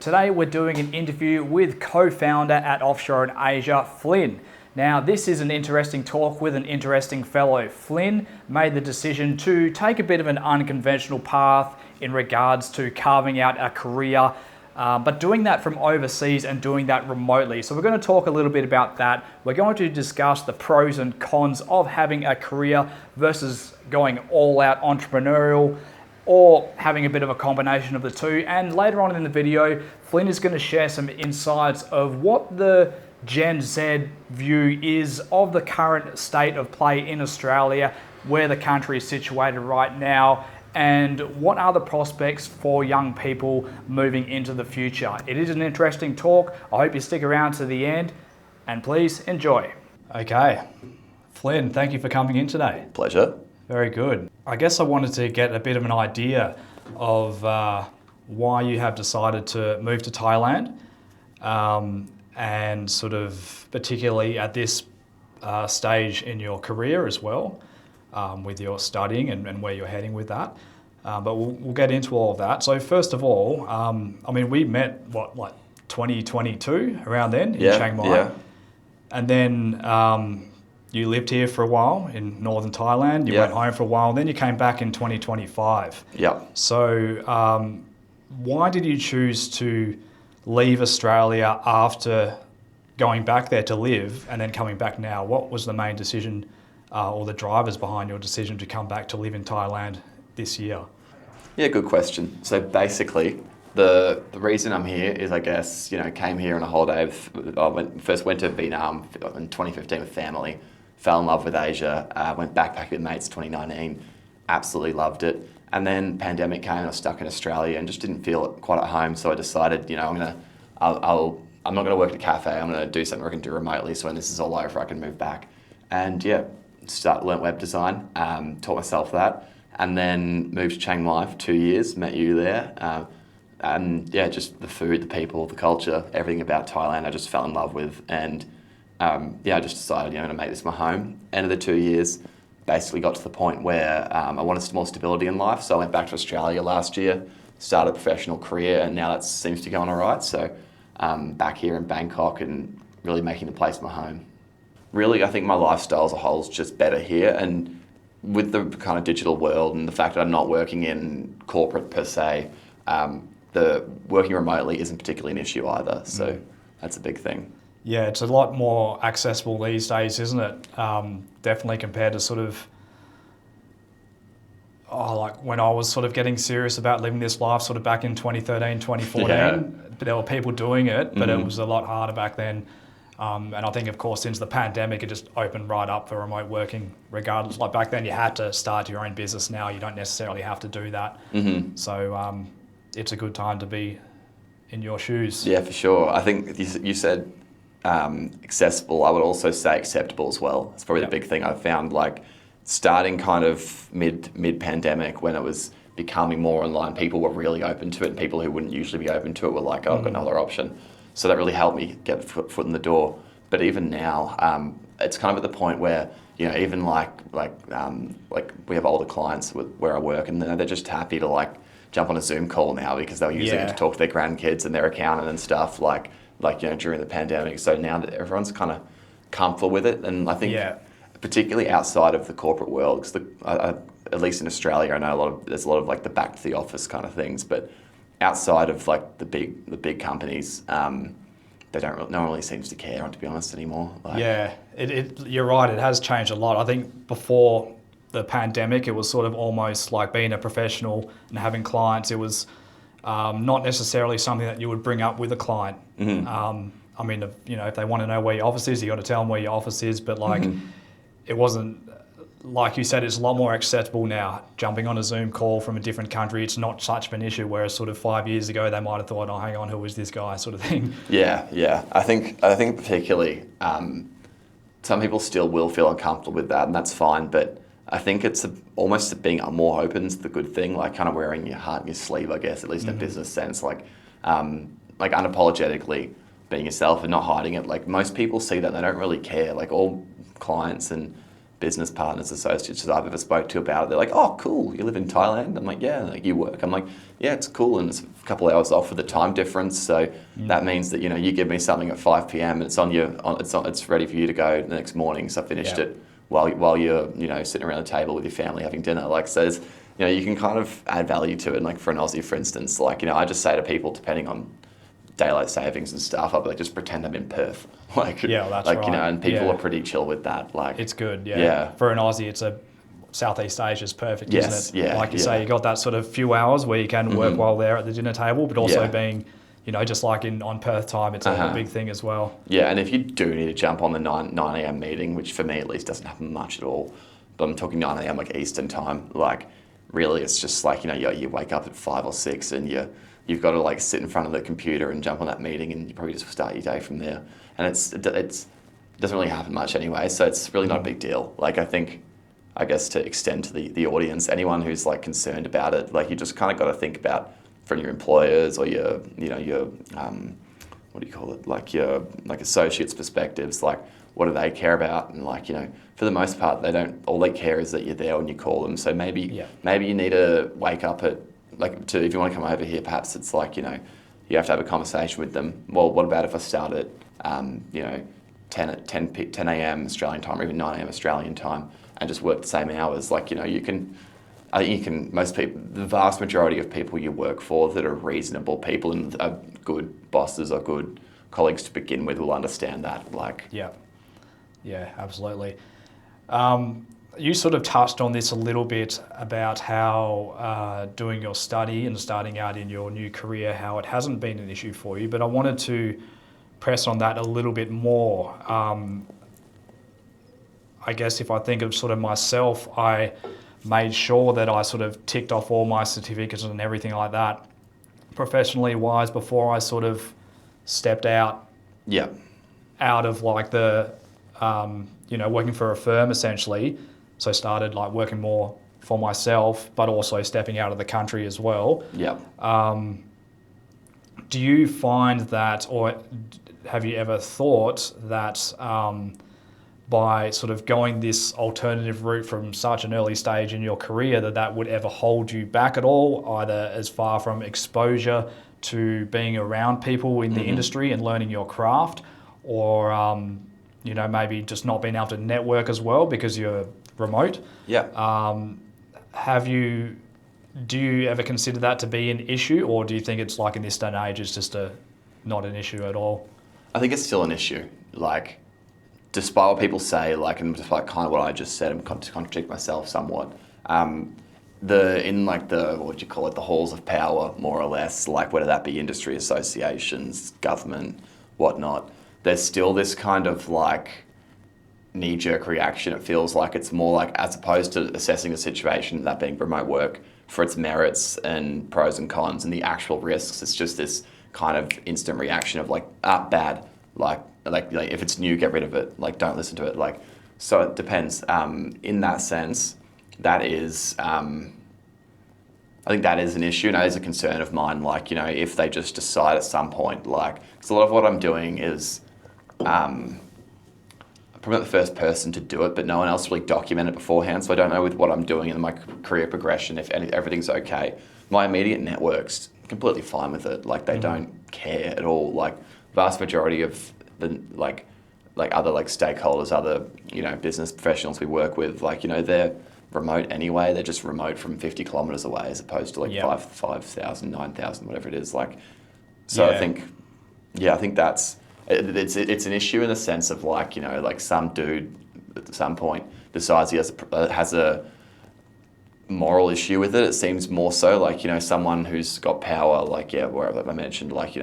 Today we're doing an interview with co-founder at Offshore in Asia, Flynn. Now this is an interesting talk with an interesting fellow. Flynn made the decision to take a bit of an unconventional path in regards to carving out a career, but doing that from overseas and doing that remotely. So we're going to talk a little bit about that. We're going to discuss the pros and cons of having a career versus going all out entrepreneurial, or having a bit of a combination of the two. And later on in the video, Flynn is going to share some insights of what the Gen Z view is of the current state of play in Australia, where the country is situated right now, and what are the prospects for young people moving into the future. It is an interesting talk. I hope you stick around to the end, and please enjoy. Okay, Flynn, thank you for coming in today. Pleasure. Very good. I guess I wanted to get a bit of an idea of why you have decided to move to Thailand, and sort of particularly at this stage in your career as well, with your studying and where you're heading with that. But we'll get into all of that. So first of all, I mean, we met, like 2022, around then in Chiang Mai. Yeah. And then you lived here for a while in northern Thailand. You went home for a while, and then you came back in 2025. Yeah. So why did you choose to leave Australia after going back there to live and then coming back now? What was the main decision or the drivers behind your decision to come back to live in Thailand this year? Yeah, good question. So basically, the reason I'm here is, I guess, came here on a holiday. First went to Vietnam in 2015 with family. Fell in love with Asia, went backpacking with mates 2019, absolutely loved it. And then pandemic came and I was stuck in Australia and just didn't feel quite at home. So I decided, I'm not going to work at a cafe, I'm going to do something I can do remotely. So when this is all over, I can move back. And learnt web design, taught myself that. And then moved to Chiang Mai for 2 years, met you there. And just the food, the people, the culture, everything about Thailand I just fell in love with. And I just decided, I'm going to make this my home. End of the 2 years, basically got to the point where I wanted some more stability in life. So I went back to Australia last year, started a professional career, and now that seems to be going all right. So back here in Bangkok and really making the place my home. Really, I think my lifestyle as a whole is just better here. And with the kind of digital world and the fact that I'm not working in corporate per se, the working remotely isn't particularly an issue either. So that's a big thing. Yeah, it's a lot more accessible these days, isn't it? Definitely compared to sort of, like when I was sort of getting serious about living this life sort of back in 2013, 2014. Yeah. There were people doing it, but it was a lot harder back then. And I think, of course, since the pandemic, it just opened right up for remote working regardless. Like back then you had to start your own business. Now you don't necessarily have to do that. Mm-hmm. So it's a good time to be in your shoes. Yeah, for sure. I think you said accessible. I would also say acceptable as well. It's probably the big thing I've found, like starting kind of mid-pandemic when it was becoming more online, people were really open to it, and people who wouldn't usually be open to it were like, I've got another option. So that really helped me get foot in the door. But even now, it's kind of at the point where, even like we have older clients where I work, and they're just happy to jump on a Zoom call now because they'll use it to talk to their grandkids and their accountant and stuff during the pandemic. So now that everyone's kind of comfortable with it, and I think particularly outside of the corporate world, because at least in Australia, I know there's a lot of the back to the office kind of things, but outside of the big companies, no one really seems to care, to be honest, anymore. You're right. It has changed a lot. I think before the pandemic, it was sort of almost like being a professional and having clients. It was not necessarily something that you would bring up with a client. Mm-hmm. I mean, if they want to know where your office is, you got to tell them where your office is. But it wasn't, like you said, it's a lot more acceptable now. Jumping on a Zoom call from a different country, it's not such of an issue. Whereas sort of 5 years ago, they might have thought, "Oh, hang on, who is this guy?" sort of thing. Yeah. I think particularly some people still will feel uncomfortable with that, and that's fine. But I think it's almost being more open is the good thing, kind of wearing your heart on your sleeve, I guess, at least in a business sense, unapologetically being yourself and not hiding it. Most people see that and they don't really care. All clients and business partners, associates that I've ever spoke to about it, they're like, oh, cool, you live in Thailand? I'm like, yeah. Like, you work? I'm like, yeah, it's cool, and it's a couple of hours off with the time difference, so that means that, you give me something at 5 p.m. and it's ready for you to go the next morning, so I finished it while you're, sitting around the table with your family having dinner. Like, so there's, you can kind of add value to it. And like for an Aussie, for instance, like, I just say to people, depending on daylight savings and stuff, I'll be like, just pretend I'm in Perth. Like, Yeah, well, that's like, right. And people are pretty chill with that. Like, it's good, Yeah. For an Aussie, it's Southeast Asia's perfect, Yes, isn't it? yeah, Like you say, you got that sort of few hours where you can work while they're at the dinner table, but also being, just like on Perth time, it's a big thing as well. Yeah, and if you do need to jump on the 9 a.m. meeting, which for me at least doesn't happen much at all, but I'm talking 9 a.m. like Eastern time, like really it's just like, you wake up at 5 or 6 and you've got to like sit in front of the computer and jump on that meeting, and you probably just start your day from there. And it doesn't really happen much anyway, so it's really not a big deal. Like, I guess to extend to the audience, anyone who's like concerned about it, like you just kind of got to think about from your employers or your what do you call it, like your associates' perspectives, like what do they care about? And like, for the most part, all they care is that you're there when you call them. So maybe you need to wake up at if you want to come over here, perhaps it's like, you have to have a conversation with them. Well, what about if I start at 10 a.m. Australian time, or even 9 a.m. Australian time, and just work the same hours? Like, most people, the vast majority of people you work for that are reasonable people and are good bosses or good colleagues to begin with will understand that. Like, yeah, absolutely. You sort of touched on this a little bit about how doing your study and starting out in your new career, how it hasn't been an issue for you, but I wanted to press on that a little bit more. I guess if I think of sort of myself, I made sure that I sort of ticked off all my certificates and everything like that, professionally wise, before I sort of stepped out of like the, working for a firm essentially. So I started like working more for myself, but also stepping out of the country as well. Do you find that, or have you ever thought that by sort of going this alternative route from such an early stage in your career that would ever hold you back at all, either as far from exposure to being around people in the industry and learning your craft, or maybe just not being able to network as well because you're remote? Do you ever consider that to be an issue, or do you think it's like in this day and age it's just not an issue at all? I think it's still an issue. Like, despite what people say, like, and despite kind of what I just said, and to contradict myself somewhat, the halls of power, more or less, like whether that be industry associations, government, whatnot, there's still this kind of like knee-jerk reaction. It feels like it's more like, as opposed to assessing the situation, that being remote work, for its merits and pros and cons and the actual risks, it's just this kind of instant reaction of like, bad, like if it's new, get rid of it, like don't listen to it. Like, so it depends. In that sense, that is, I think that is an issue, and that is a concern of mine. Like, if they just decide at some point, like, because a lot of what I'm doing is, I'm probably not the first person to do it, but no one else really documented it beforehand, so I don't know with what I'm doing in my career progression if everything's okay. My immediate network's completely fine with it. Like, they don't care at all. Like, vast majority of the like other like stakeholders, other business professionals we work with, like they're remote anyway. They're just remote from 50 kilometers away, as opposed to like 5,000, 9,000, whatever it is. Like, so I think that's it's an issue in the sense of like like some dude at some point decides he has a moral issue with it. It seems more so like someone who's got power, like wherever I mentioned, like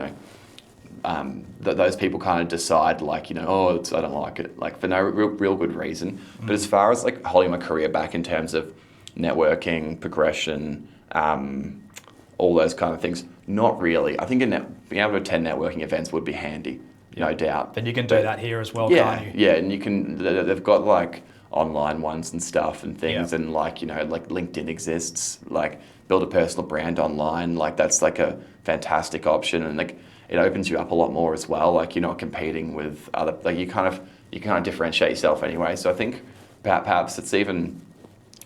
those people kind of decide like I don't like it, like for no real good reason. But as far as like holding my career back in terms of networking, progression, all those kind of things, not really. I think being able to attend networking events would be handy, no doubt. But you can do that here as well, can't you? Yeah, and you can. They've got like online ones and stuff and things, and like like LinkedIn exists. Like, build a personal brand online. Like, that's like a fantastic option, and like it opens you up a lot more as well. Like, you're not competing with other. Like, you kind of differentiate yourself anyway. So I think perhaps it's even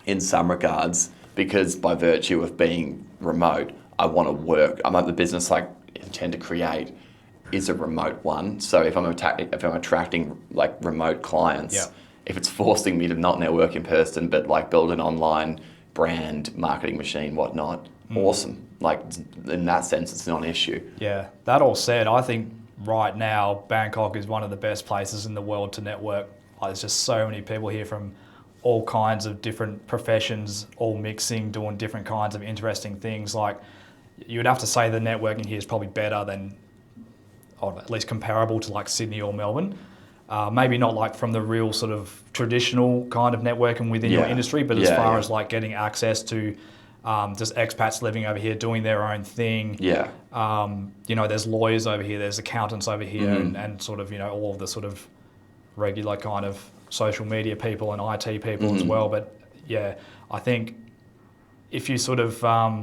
in some regards because by virtue of being remote, I want to work. I'm like the business I intend to create is a remote one. So if I'm attracting like remote clients, if it's forcing me to not network in person but like build an online brand marketing machine, whatnot, awesome. Like in that sense, it's not an issue. Yeah. That all said, I think right now Bangkok is one of the best places in the world to network. Like, there's just so many people here from all kinds of different professions, all mixing, doing different kinds of interesting things. Like, you would have to say the networking here is probably better than, or at least comparable to like Sydney or Melbourne. Maybe not like from the real sort of traditional kind of networking within your industry, but as far as like getting access to just expats living over here doing their own thing. Yeah. You know, there's lawyers over here, there's accountants over here, and sort of, you know, all of the sort of regular kind of social media people and IT people as well. But yeah, I think if you sort of are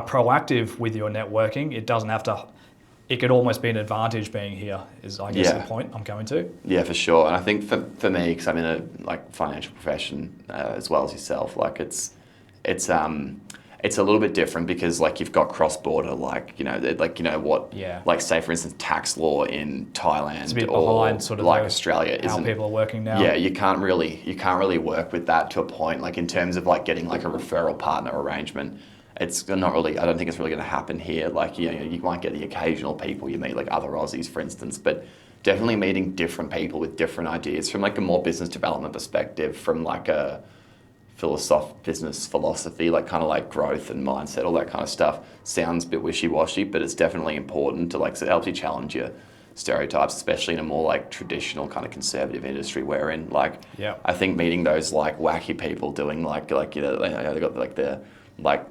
proactive with your networking, it doesn't have to, it could almost be an advantage being here, is I guess the point I'm coming to. Yeah, for sure. And I think for me, because I'm in a like financial profession as well as yourself, like it's a little bit different because like you've got cross-border, like, you know, like, you know what, like say for instance, tax law in Thailand it's a bit or behind sort of like Australia how isn't. people are working now. Yeah, you can't really work with that to a point, like in terms of like getting like a referral partner arrangement. It's not really, I don't think it's really going to happen here. Like, you know, you might get the occasional people you meet, like other Aussies, for instance, but definitely meeting different people with different ideas from like a more business development perspective, from like a business philosophy, like kind of like growth and mindset, all that kind of stuff. Sounds a bit wishy-washy, but it's definitely important to like, so it helps you challenge your stereotypes, especially in a more like traditional kind of conservative industry we're in. Like, I think meeting those like wacky people doing like you know, they got like their like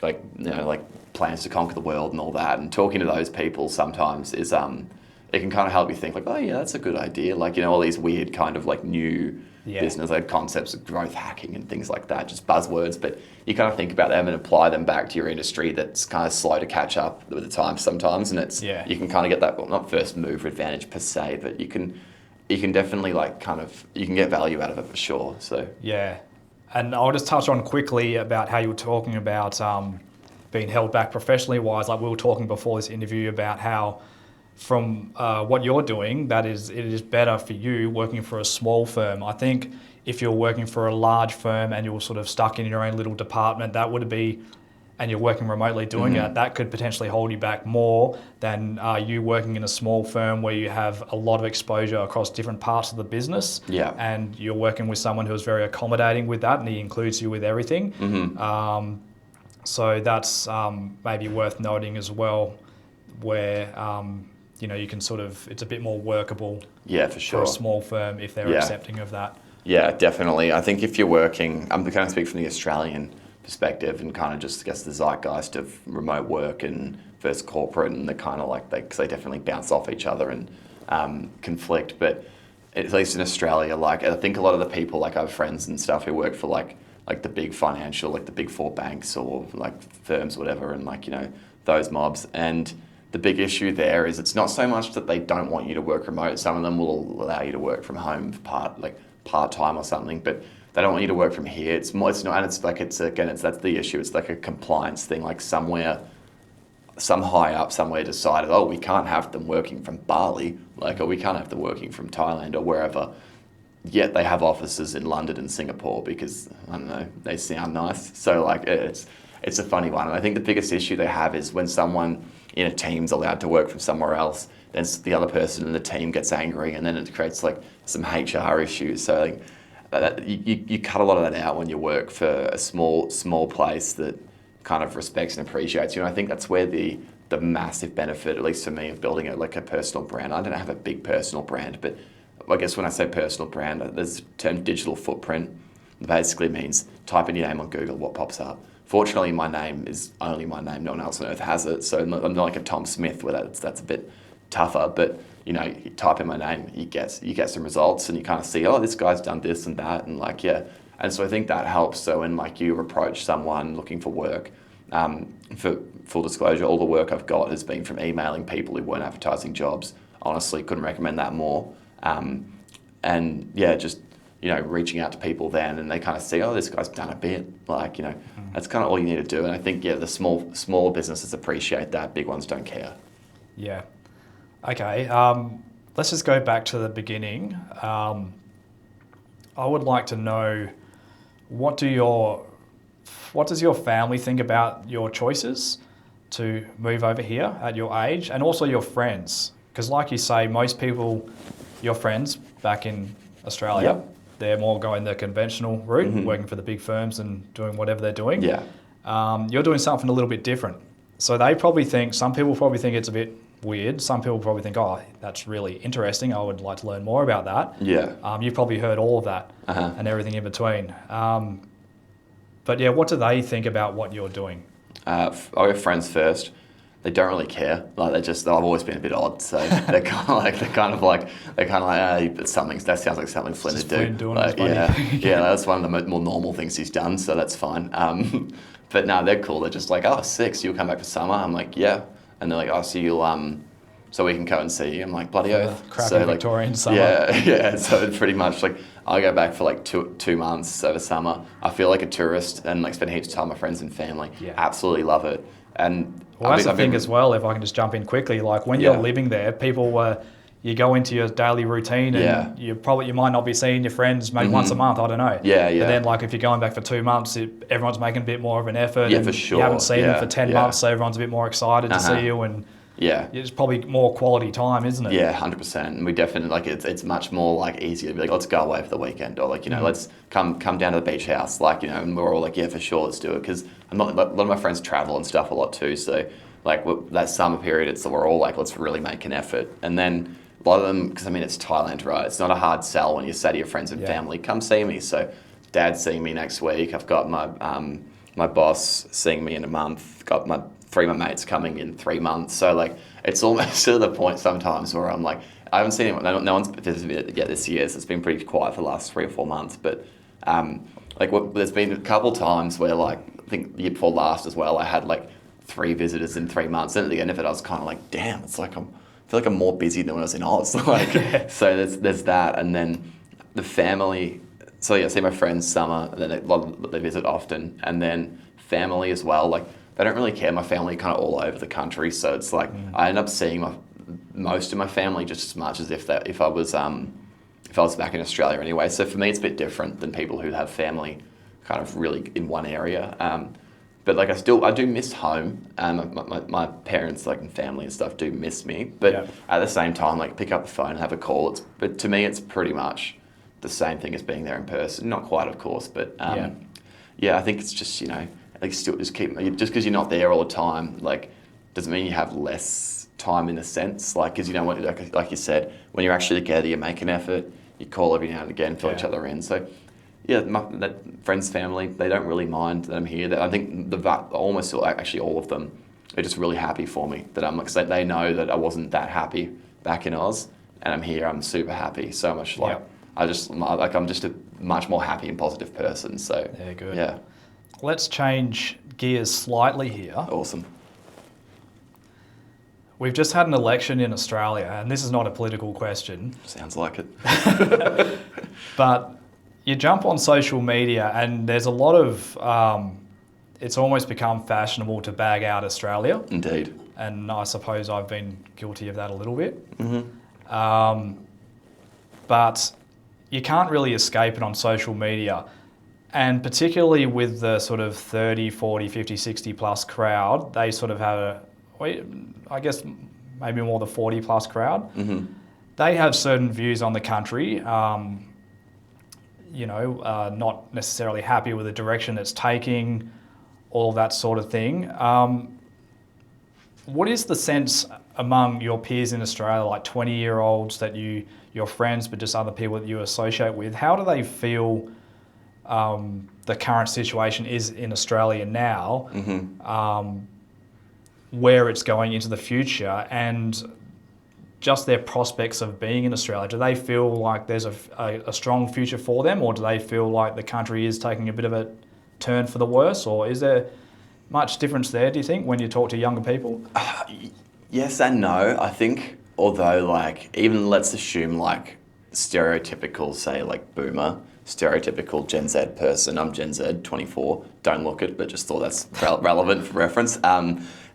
you know, like plans to conquer the world and all that, and talking to those people sometimes is it can kind of help you think like, oh yeah, that's a good idea. Like, you know, all these weird kind of like new business like concepts of growth hacking and things like that, just buzzwords, but you kind of think about them and apply them back to your industry that's kind of slow to catch up with the times sometimes, and it's you can kind of get that, well, not first mover advantage per se, but you can definitely like kind of, you can get value out of it for sure. So and I'll just touch on quickly about how you were talking about being held back professionally wise. Like, we were talking before this interview about how from what you're doing, it is better for you working for a small firm. I think if you're working for a large firm and you're sort of stuck in your own little department, that would be, and you're working remotely doing it, that could potentially hold you back more than you working in a small firm where you have a lot of exposure across different parts of the business. And you're working with someone who's very accommodating with that, and he includes you with everything. So that's maybe worth noting as well, where you know, you can sort of, it's a bit more workable for sure for a small firm if they're accepting of that. Yeah, definitely. I think if you're working, I'm going to speak from the Australian perspective and kind of just, I guess, the zeitgeist of remote work and versus corporate, and the kind of like, because they definitely bounce off each other and conflict. But at least in Australia, like, I think a lot of the people, like I have friends and stuff who work for like the big financial, like the big four banks or like firms, whatever, and like, you know, those mobs. And the big issue there is it's not so much that they don't want you to work remote. Some of them will allow you to work from home part-time or something, but they don't want you to work from here. It's not, and it's like, that's the issue. It's like a compliance thing, like some high up somewhere decided, oh, we can't have them working from Bali, like, or we can't have them working from Thailand or wherever. Yet they have offices in London and Singapore because, I don't know, they sound nice. So like, it's a funny one. And I think the biggest issue they have is when someone in a team's allowed to work from somewhere else, then the other person in the team gets angry, and then it creates like some HR issues. So like, you cut a lot of that out when you work for a small place that kind of respects and appreciates you. And I think that's where the massive benefit, at least for me, of building a personal brand. I don't have a big personal brand, but I guess when I say personal brand, there's the term digital footprint. It basically means type in your name on Google, what pops up. Fortunately, my name is only my name. No one else on earth has it. So I'm not like a Tom Smith where that's a bit tougher. But, you know, you type in my name, you get some results, and you kind of see, oh, this guy's done this and that, and like, And so I think that helps. So when like you approach someone looking for work, for full disclosure, all the work I've got has been from emailing people who weren't advertising jobs. Honestly, couldn't recommend that more. And yeah, just, reaching out to people then, and they kind of see, oh, this guy's done a bit. Like, that's kind of all you need to do. And I think, the small businesses appreciate that. Big ones don't care. Yeah. Okay. Let's just go back to the beginning. I would like to know, what does your family think about your choices to move over here at your age, and also your friends? Because like you say, most people, your friends back in Australia, Yep. they're more going the conventional route, working for the big firms and doing whatever they're doing. Yeah. You're doing something a little bit different. So some people probably think it's a bit weird. Some people probably think, oh, that's really interesting. I would like to learn more about that. Yeah. You've probably heard all of that and everything in between. But yeah, what do they think about what you're doing? I have friends first. They don't really care. Like I've always been a bit odd, so they're kind of like, it's something. That sounds like something Flynn would do. Flynn doing Like, his buddy. yeah, that's one of the more normal things he's done, so that's fine. But no, they're cool. They're just like, oh, sick. So you'll come back for summer? I'm like, yeah. And they're like, oh, so you'll so we can go and see you. I'm like, bloody oath. Crappy So Victorian summer. Yeah. So it's pretty much like I go back for like two months over summer. I feel like a tourist and like spend heaps of time with my friends and family. Yeah. Absolutely love it. And Well, that's the thing as well, if I can just jump in quickly, like when you're living there, you go into your daily routine and you might not be seeing your friends maybe once a month, I don't know. Yeah. But then like if you're going back for 2 months, everyone's making a bit more of an effort. Yeah, and for sure. You haven't seen them for 10 Yeah. months, so everyone's a bit more excited to see you, and it's probably more quality time, isn't it? Yeah, 100%. And we definitely, like, it's much more like easier to be like, let's go away for the weekend, or like, let's come down to the beach house, like, and we're all like, yeah, for sure, let's do it. Because a lot of my friends travel and stuff a lot too, so like that summer period, we're all like, let's really make an effort. And then a lot of them, because it's Thailand, right? It's not a hard sell when you say to your friends and family, come see me. So Dad's seeing me next week. I've got my boss seeing me in a month. Got three of my mates coming in 3 months. So like, it's almost to the point sometimes where I'm like, I haven't seen anyone. No one's visited yet this year, so it's been pretty quiet for the last 3 or 4 months. But there's been a couple times where, like, I think the year before last as well, I had like 3 visitors in 3 months. And at the end of it, I was kind of like, damn, it's like I feel like I'm more busy than when I was in Oz. Like, so there's that, and then the family. So yeah, I see my friends summer, and then they visit often, and then family as well. Like, they don't really care. My family are kind of all over the country, so it's like I end up seeing most of my family just as much as if I was back in Australia anyway. So for me, it's a bit different than people who have family kind of really in one area. But like I do miss home, and my parents, like, and family and stuff do miss me. But at the same time, like, pick up the phone and have a call. But to me, it's pretty much the same thing as being there in person. Not quite, of course, but I think it's just, like, still just because you're not there all the time, like, doesn't mean you have less time in a sense. Like, because like you said, when you're actually together, you make an effort. You call every now and again, fill each other in. So. Yeah, that friends, family, they don't really mind that I'm here. I think almost actually all of them are just really happy for me that I'm, because they know that I wasn't that happy back in Oz, and I'm here. I'm super happy. So much like I'm just a much more happy and positive person. So yeah, good. Yeah. Let's change gears slightly here. Awesome. We've just had an election in Australia, and this is not a political question. Sounds like it. But you jump on social media and there's a lot of, it's almost become fashionable to bag out Australia. Indeed. And I suppose I've been guilty of that a little bit. Mm-hmm. But you can't really escape it on social media. And particularly with the sort of 30, 40, 50, 60 plus crowd, they sort of have I guess maybe more the 40 plus crowd. Mm-hmm. They have certain views on the country. Not necessarily happy with the direction it's taking, all that sort of thing. What is the sense among your peers in Australia, like 20-year-olds that your friends, but just other people that you associate with? How do they feel the current situation is in Australia now, where it's going into the future, and just their prospects of being in Australia? Do they feel like there's a strong future for them, or do they feel like the country is taking a bit of a turn for the worse, or is there much difference there, do you think, when you talk to younger people? Yes and no. I think, although, like, even let's assume, like, stereotypical, say, like, boomer, stereotypical Gen Z person. I'm Gen Z, 24. Don't look it, but just thought that's relevant for reference.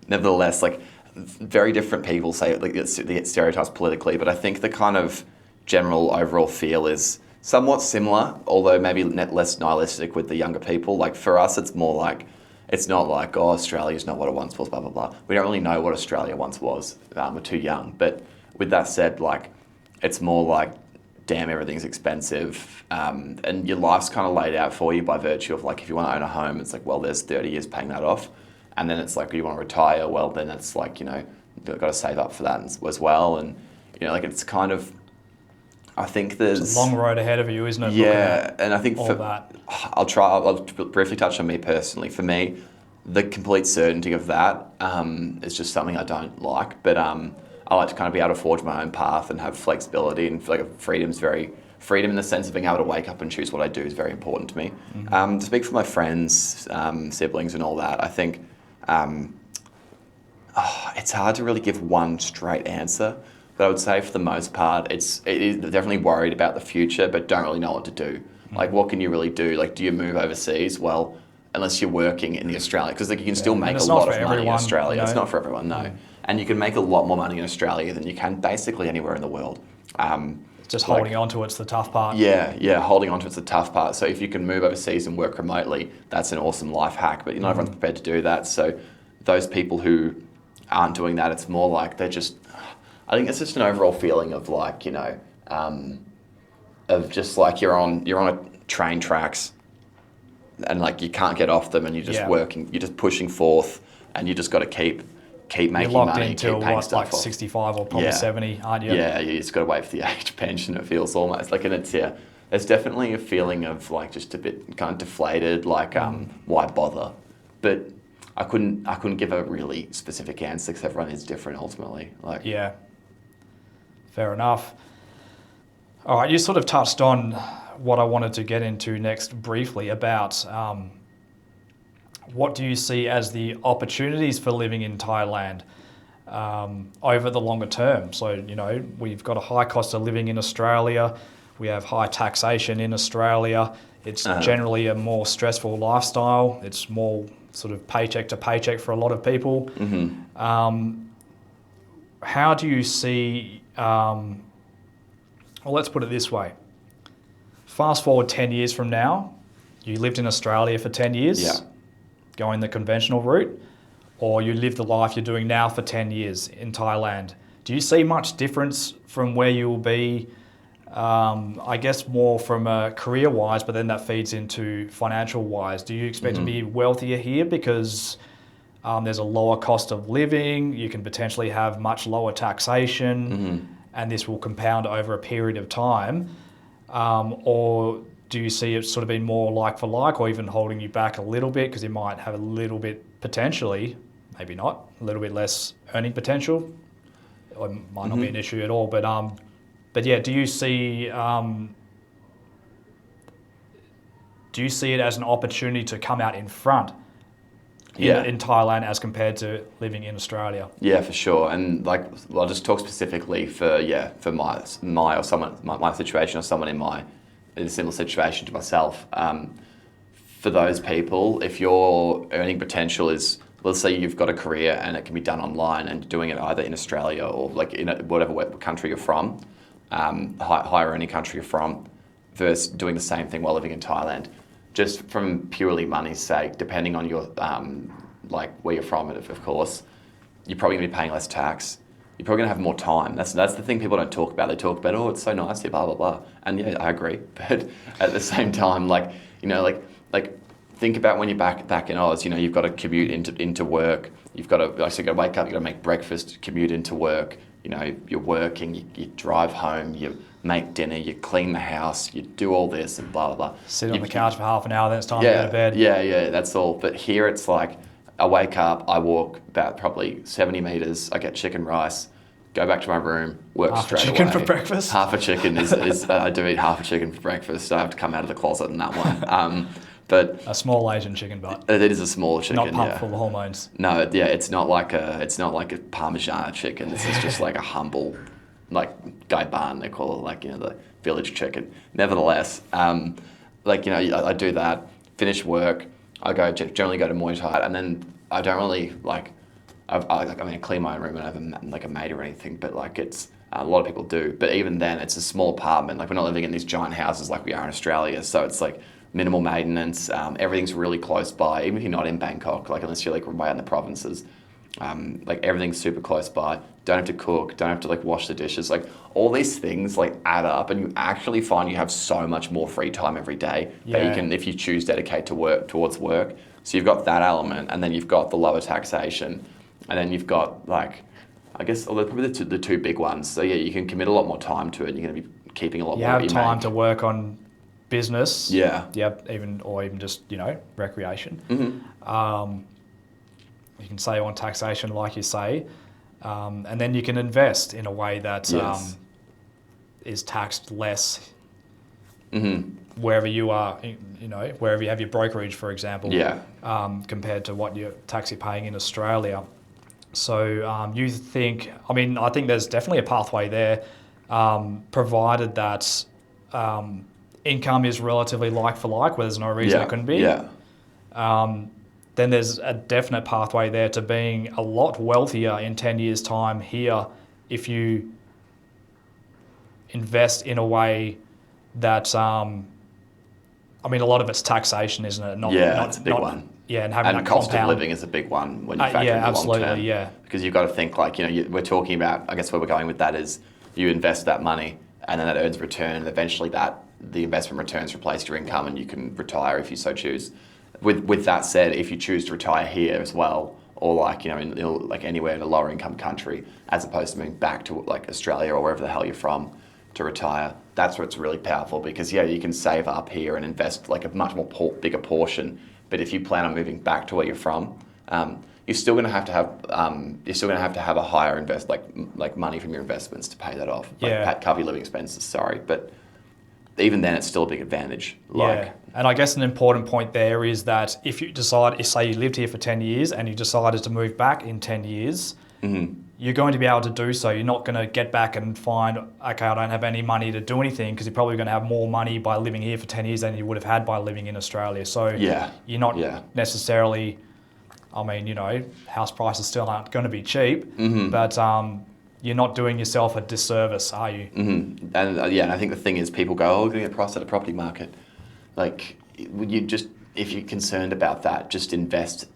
Nevertheless, like very different people say like the stereotypes politically, but I think the kind of general overall feel is somewhat similar, although maybe less nihilistic with the younger people. Like for us, it's more like, it's not like, oh, Australia's not what it once was, blah, blah, blah. We don't really know what Australia once was. We're too young. But with that said, like, it's more like, damn, everything's expensive. And your life's kind of laid out for you by virtue of like, if you want to own a home, it's like, well, there's 30 years paying that off. And then it's like, you want to retire, well, then it's like, you've got to save up for that as well. And, like it's kind of, I think there's... It's a long road ahead of you, isn't it? Yeah, and I think all that. I'll briefly touch on me personally. For me, the complete certainty of that is just something I don't like. But I like to kind of be able to forge my own path and have flexibility, and like freedom in the sense of being able to wake up and choose what I do is very important to me. Mm-hmm. To speak for my friends, siblings and all that, I think it's hard to really give one straight answer. But I would say for the most part, it is definitely worried about the future, but don't really know what to do. Mm-hmm. Like, what can you really do? Like, do you move overseas? Well, unless you're working in Australia, because like you can still make a lot of money in Australia. It's not for everyone, no. Mm-hmm. And you can make a lot more money in Australia than you can basically anywhere in the world. Just holding on to it's the tough part. Yeah, holding on to it's the tough part. So if you can move overseas and work remotely, that's an awesome life hack, but not everyone's prepared to do that. So those people who aren't doing that, it's more like I think it's just an overall feeling of like, of just like you're on a train tracks and like you can't get off them and you're just working, you're just pushing forth and you just got to keep making money, keep paying stuff off. 65 or probably 70, aren't you? Yeah, you just got to wait for the age pension, it feels almost like, and it's, there's definitely a feeling of like just a bit kind of deflated, like why bother? But I couldn't give a really specific answer because everyone is different ultimately. Like yeah. Fair enough. All right, you sort of touched on what I wanted to get into next briefly about what do you see as the opportunities for living in Thailand over the longer term? So, we've got a high cost of living in Australia. We have high taxation in Australia. It's generally a more stressful lifestyle. It's more sort of paycheck to paycheck for a lot of people. Mm-hmm. How do you see... well, let's put it this way. Fast forward 10 years from now, you lived in Australia for 10 years, going the conventional route, or you live the life you're doing now for 10 years in Thailand. Do you see much difference from where you will be, I guess more from a career-wise, but then that feeds into financial-wise? Do you expect to be wealthier here because... there's a lower cost of living, you can potentially have much lower taxation, and this will compound over a period of time? Or do you see it sort of being more like for like, or even holding you back a little bit because you might have a little bit potentially, maybe not, a little bit less earning potential? Or it might not be an issue at all, but yeah, do you see it as an opportunity to come out in front in Thailand as compared to living in Australia? Yeah, for sure. And like, I'll just talk specifically for my situation or someone in a similar situation to myself. For those people, if your earning potential is, let's say you've got a career and it can be done online and doing it either in Australia or like in whatever country you're from, higher earning country you're from, versus doing the same thing while living in Thailand. Just from purely money's sake, depending on your like where you're from, of course, you're probably going to be paying less tax. You're probably going to have more time. That's the thing people don't talk about. They talk about, oh, it's so nice here, blah blah blah. And yeah, I agree. But at the same time, like think about when you're back in Oz. You've got to commute into work. You've got to wake up. You've got to make breakfast, commute into work. You're working. You drive home. You make dinner, you clean the house, you do all this and blah, blah, blah. Sit on the couch for half an hour, then it's time to go to bed. Yeah, that's all. But here it's like, I wake up, I walk about probably 70 metres, I get chicken rice, go back to my room, work straight away. Half a chicken for breakfast? Half a chicken is I do eat half a chicken for breakfast, so I have to come out of the closet in that one. But a small Asian chicken butt. It is a small chicken, not pumped full of hormones. No, it's not like a Parmesan chicken. This is just like a humble, like gai ban, they call it, like the village chicken. Nevertheless, like, I do that, finish work, generally go to Muay Thai, and then I don't really like, I clean my own room and I have like a maid or anything, but like it's, a lot of people do, but even then it's a small apartment. Like we're not living in these giant houses like we are in Australia, so it's like minimal maintenance. Everything's really close by, even if you're not in Bangkok, like unless you're like way out in the provinces. Like everything's super close by. Don't have to cook. Don't have to like wash the dishes. Like all these things like add up, and you actually find you have so much more free time every day that you can, if you choose, dedicate towards work. So you've got that element, and then you've got the lower taxation, and then you've got like, I guess, probably the two big ones. So yeah, you can commit a lot more time to it. You're going to be keeping a lot more. You have time to work on business. Yeah. Yep. Even just recreation. You can save on taxation, like you say, and then you can invest in a way that is taxed less. Wherever you are, wherever you have your brokerage, for example. Compared to what you're paying in Australia. So you think, I think there's definitely a pathway there, provided that income is relatively like for like, where there's no reason it couldn't be. Then there's a definite pathway there to being a lot wealthier in 10 years' time here if you invest in a way that, a lot of it's taxation, isn't it? It's a big one. Yeah, and having and cost of living is a big one when you factor in the long term. Because you've got to think like, we're talking about, I guess where we're going with that is you invest that money and then that earns return, and eventually the investment returns replace your income and you can retire if you so choose. With that said, if you choose to retire here as well, or like, like anywhere in a lower income country, as opposed to moving back to like Australia or wherever the hell you're from to retire, that's what's really powerful, because you can save up here and invest like a much more bigger portion. But if you plan on moving back to where you're from, you're still going to have to have a higher like money from your investments to pay that off. Cover your living expenses. Sorry, but even then, it's still a big advantage. And I guess an important point there is that if you decide, say you lived here for 10 years and you decided to move back in 10 years, you're going to be able to do so. You're not going to get back and find, okay, I don't have any money to do anything, because you're probably going to have more money by living here for 10 years than you would have had by living in Australia. So you're not necessarily, house prices still aren't going to be cheap, but you're not doing yourself a disservice, are you? And I think the thing is, people go, we're going to get priced at a property market. Like, if you're concerned about that, just invest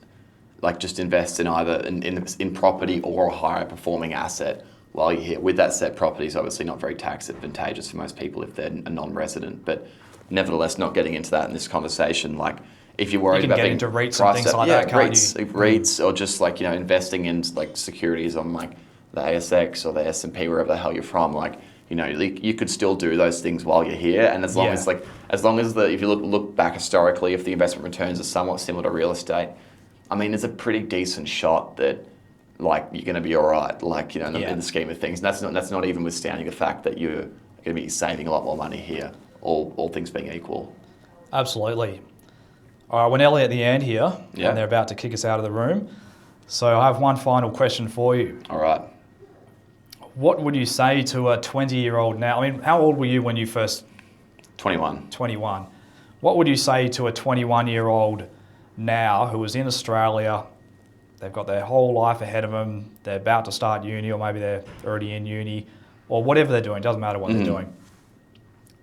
in either in property or a higher performing asset while you're here. With that said, property is obviously not very tax advantageous for most people if they're a non-resident, but nevertheless, not getting into that in this conversation. Like, if you're worried about being into REITs and things like that, can't you? REITs, or just like, investing in like securities on like the ASX or the S&P, wherever the hell you're from, like, you could still do those things while you're here. And as long as if you look back historically, if the investment returns are somewhat similar to real estate, it's a pretty decent shot that like you're going to be all right, like, in the scheme of things. And that's not even withstanding the fact that you're going to be saving a lot more money here, all things being equal. Absolutely. All right, we're nearly at the end here, and they're about to kick us out of the room. So I have one final question for you. All right. What would you say to a 20-year-old now? How old were you when you first... 21. 21. What would you say to a 21-year-old now who is in Australia? They've got their whole life ahead of them. They're about to start uni, or maybe they're already in uni, or whatever they're doing. Doesn't matter what they're doing.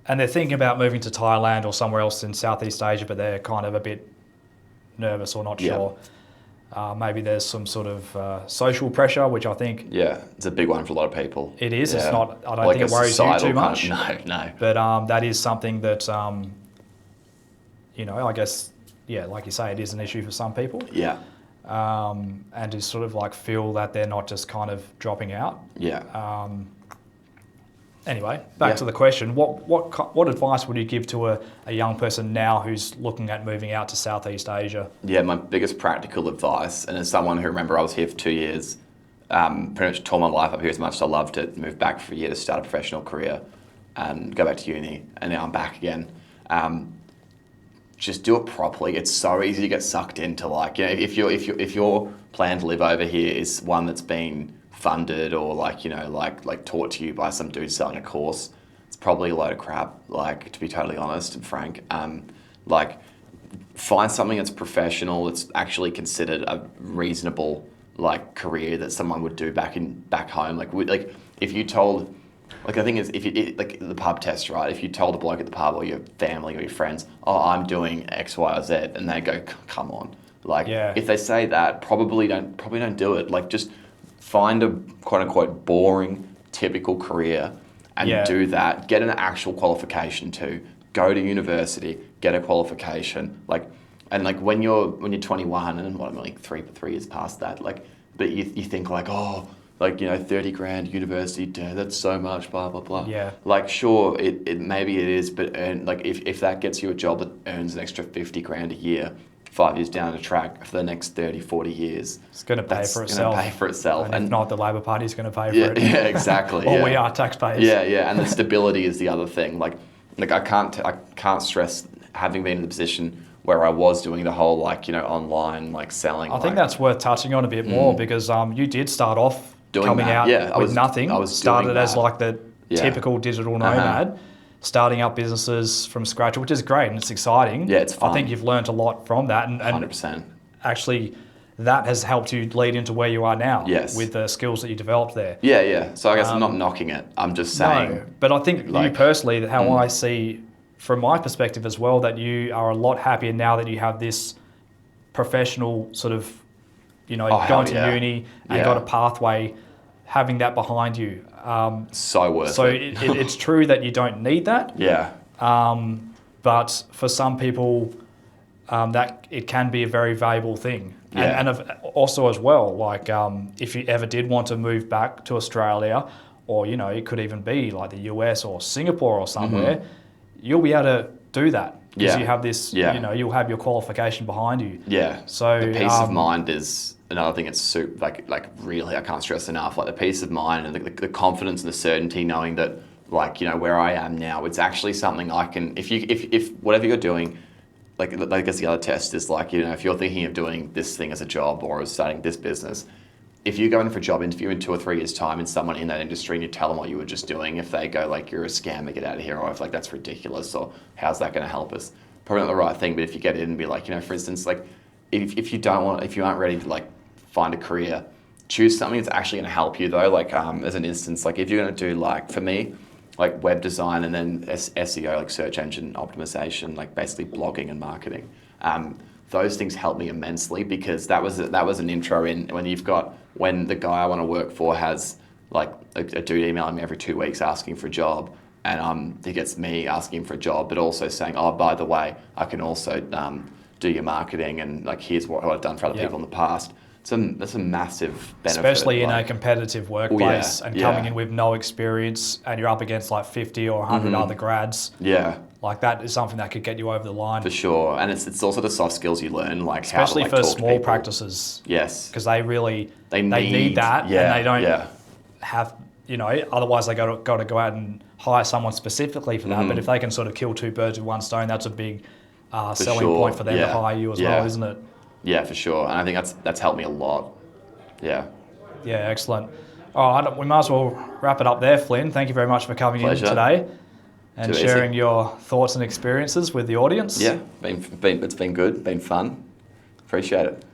And they're thinking about moving to Thailand or somewhere else in Southeast Asia, but they're kind of a bit nervous or not sure. Maybe there's some sort of social pressure, which I think... Yeah, it's a big one for a lot of people. It is. It's not... I don't think it worries you too much. No. But that is something that, I guess, like you say, it is an issue for some people. Yeah. And to sort of like feel that they're not just kind of dropping out. Yeah. Anyway, back to the question. What advice would you give to a young person now who's looking at moving out to Southeast Asia? Yeah, my biggest practical advice, and as someone who, remember, I was here for 2 years, pretty much tore my life up here as much as I loved it, moved back for a year to start a professional career and go back to uni, and now I'm back again. Just do it properly. It's so easy to get sucked into, like, if your plan to live over here is one that's been funded or like taught to you by some dude selling a course, it's probably a load of crap. Like, to be totally honest and frank, like, find something that's professional, that's actually considered a reasonable like career that someone would do back home. Like if you told, like the thing is, if you like the pub test, right? If you told a bloke at the pub or your family or your friends, oh, I'm doing X, Y, or Z, and they go, come on. Like, if they say that, probably don't do it. Like, just find a quote unquote boring, typical career and do that. Get an actual qualification too. Go to university, get a qualification. And when you're 21 and what, I'm like three years past that, like, but you think like, oh, like, 30 grand university debt, that's so much, blah, blah, blah. Yeah. Like, sure, it maybe it is, but if that gets you a job that earns an extra 50 grand a year, 5 years down the track for the next 30, 40 years, it's going to pay for itself. Going to pay for itself. And if not, the Labor Party's going to pay for it. Yeah, exactly. Or we are taxpayers. Yeah. And the stability is the other thing. Like I can't stress having been in the position where I was doing the whole online selling. I think that's worth touching on a bit more because you did start off coming out with nothing. I was started as like the typical digital nomad, starting up businesses from scratch, which is great and it's exciting. Yeah, it's fun. I think you've learned a lot from that, and 100%. Actually, that has helped you lead into where you are now. Yes. With the skills that you developed there. Yeah. So I guess I'm not knocking it. I'm just saying. No, but I think you personally, how I see from my perspective as well, that you are a lot happier now that you have this professional sort of, gone to uni and got a pathway, having that behind you. So worth it. So it's true that you don't need that. Yeah. But for some people, that it can be a very valuable thing. Yeah. And also as well, like if you ever did want to move back to Australia, or it could even be like the US or Singapore or somewhere, you'll be able to do that because you have this. You'll have your qualification behind you. Yeah. So the peace of mind is another thing. It's super like really, I can't stress enough. Like the peace of mind and the confidence and the certainty, knowing that where I am now, it's actually something I can. If whatever you're doing. Like I guess the other test is if you're thinking of doing this thing as a job or as starting this business, if you go in for a job interview in 2 or 3 years' time and someone in that industry and you tell them what you were just doing, if they go you're a scammer, get out of here, or if that's ridiculous, or how's that going to help us? Probably not the right thing. But if you get in and be for instance, if you aren't ready to find a career, choose something that's actually going to help you though. As an instance, if you're going to do for me, web design and then SEO, search engine optimization, basically blogging and marketing. Those things help me immensely because that was an intro in when the guy I want to work for has a dude emailing me every 2 weeks asking for a job, and he gets me asking for a job, but also saying, oh, by the way, I can also do your marketing and here's what I've done for other people in the past. That's a massive benefit. Especially in a competitive workplace and coming in with no experience and you're up against 50 or 100 other grads. Yeah. That is something that could get you over the line. For sure. And it's also the soft skills you learn, especially how to for talk small to practices. Yes. Because they need that and they don't have, otherwise they got to go out and hire someone specifically for that. But if they can sort of kill 2 birds with one stone, that's a big selling point for them to hire you as well, isn't it? Yeah, for sure. And I think that's helped me a lot. Yeah. Yeah, excellent. All right, we might as well wrap it up there, Flynn. Thank you very much for coming in today and sharing your thoughts and experiences with the audience. Yeah, it's been good, been fun. Appreciate it.